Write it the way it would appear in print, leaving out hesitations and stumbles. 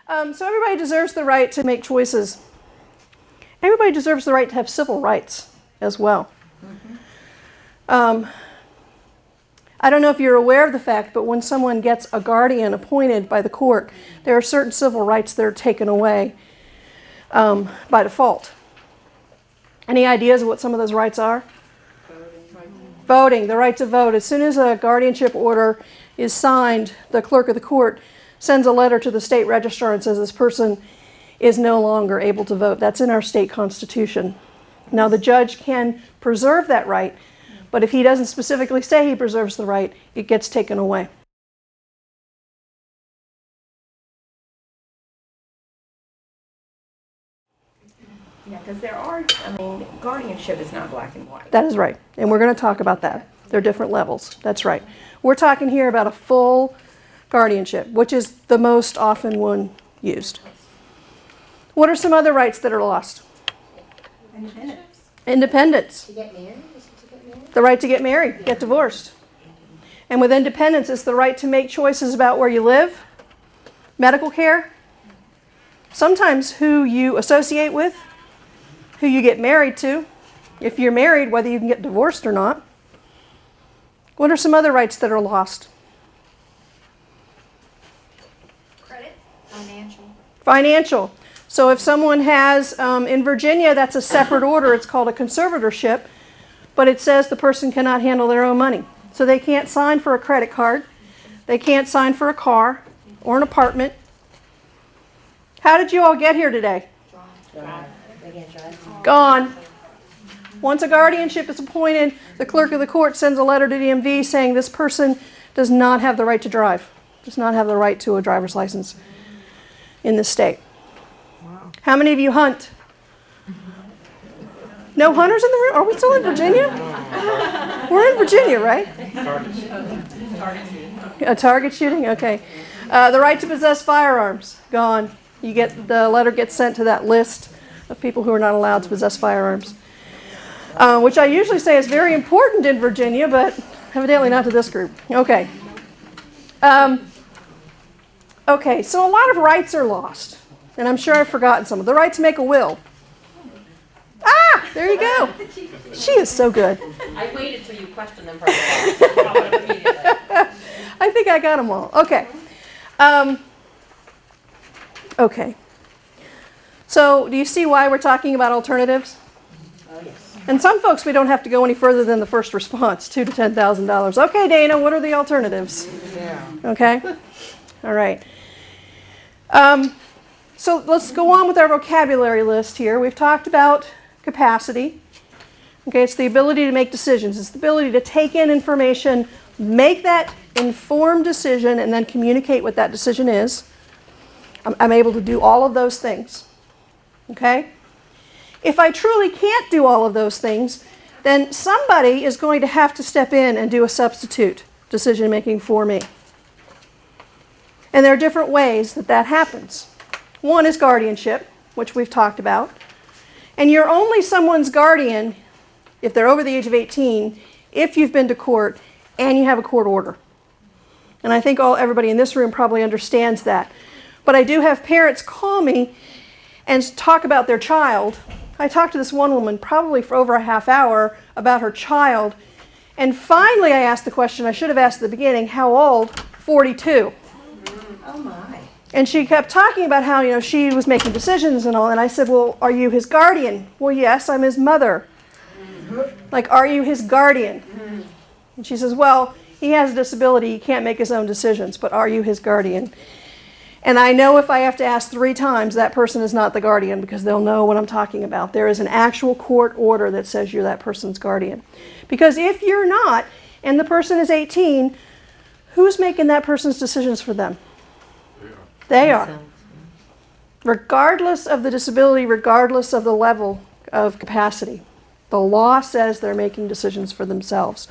So everybody deserves the right to make choices. Everybody deserves the right to have civil rights as well. I don't know if you're aware of the fact, but when someone gets a guardian appointed by the court, there are certain civil rights that are taken away by default. Any ideas of what some of those rights are? Voting, the right to vote. As soon as a guardianship order is signed, the clerk of the court sends a letter to the state registrar and says this person is no longer able to vote. That's in our state constitution. Now the judge can preserve that right, but if he doesn't specifically say he preserves the right, it gets taken away. Yeah, because there are, guardianship is not black and white. That is right, and we're going to talk about that. There are different levels. That's right. We're talking here about a full guardianship, which is the most often one used. What are some other rights that are lost? Independence. Independence. To get married? The right to get married, get divorced. And with independence, it's the right to make choices about where you live, medical care, sometimes who you associate with, who you get married to, if you're married, whether you can get divorced or not. What are some other rights that are lost? Credit. Financial. Financial. So if someone has, in Virginia, that's a separate order. It's called a conservatorship, but it says the person cannot handle their own money. So they can't sign for a credit card. They can't sign for a car or an apartment. How did you all get here today? Gone. Once a guardianship is appointed, the clerk of the court sends a letter to DMV saying this person does not have the right to drive, does not have the right to a driver's license in this state. Wow. How many of you hunt? No hunters in the room? Are we still in Virginia? We're in Virginia, right? A target shooting? Okay. The right to possess firearms, gone. You get, the letter gets sent to that list of people who are not allowed to possess firearms, which I usually say is very important in Virginia, but evidently not to this group. Okay. Okay, so a lot of rights are lost, and I'm sure I've forgotten some. The right to make a will. Ah, there you go. She is so good. I waited till you questioned them for a while. I think I got them all. Okay. Okay. So, do you see why we're talking about alternatives? Oh, yes. And some folks, we don't have to go any further than the first response, $2,000 to $10,000. Okay, Dana, what are the alternatives? Yeah. Okay? All right. So let's go on with our vocabulary list here. We've talked about capacity. Okay, it's the ability to make decisions. It's the ability to take in information, make that informed decision, and then communicate what that decision is. I'm able to do all of those things. Okay? If I truly can't do all of those things, then somebody is going to have to step in and do a substitute decision making for me. And there are different ways that that happens. One is guardianship, which we've talked about. And you're only someone's guardian if they're over the age of 18, if you've been to court and you have a court order. And I think everybody in this room probably understands that. But I do have parents call me and talk about their child. I talked to this one woman probably for over a half hour about her child. And finally I asked the question I should have asked at the beginning, how old? 42. Oh my. And she kept talking about how, she was making decisions and all. And I said, well, are you his guardian? Well, yes, I'm his mother. Like, are you his guardian? And she says, well, he has a disability. He can't make his own decisions. But are you his guardian? And I know if I have to ask 3 times, that person is not the guardian because they'll know what I'm talking about. There is an actual court order that says you're that person's guardian. Because if you're not, and the person is 18, who's making that person's decisions for them? They are. Regardless of the disability, regardless of the level of capacity. The law says they're making decisions for themselves.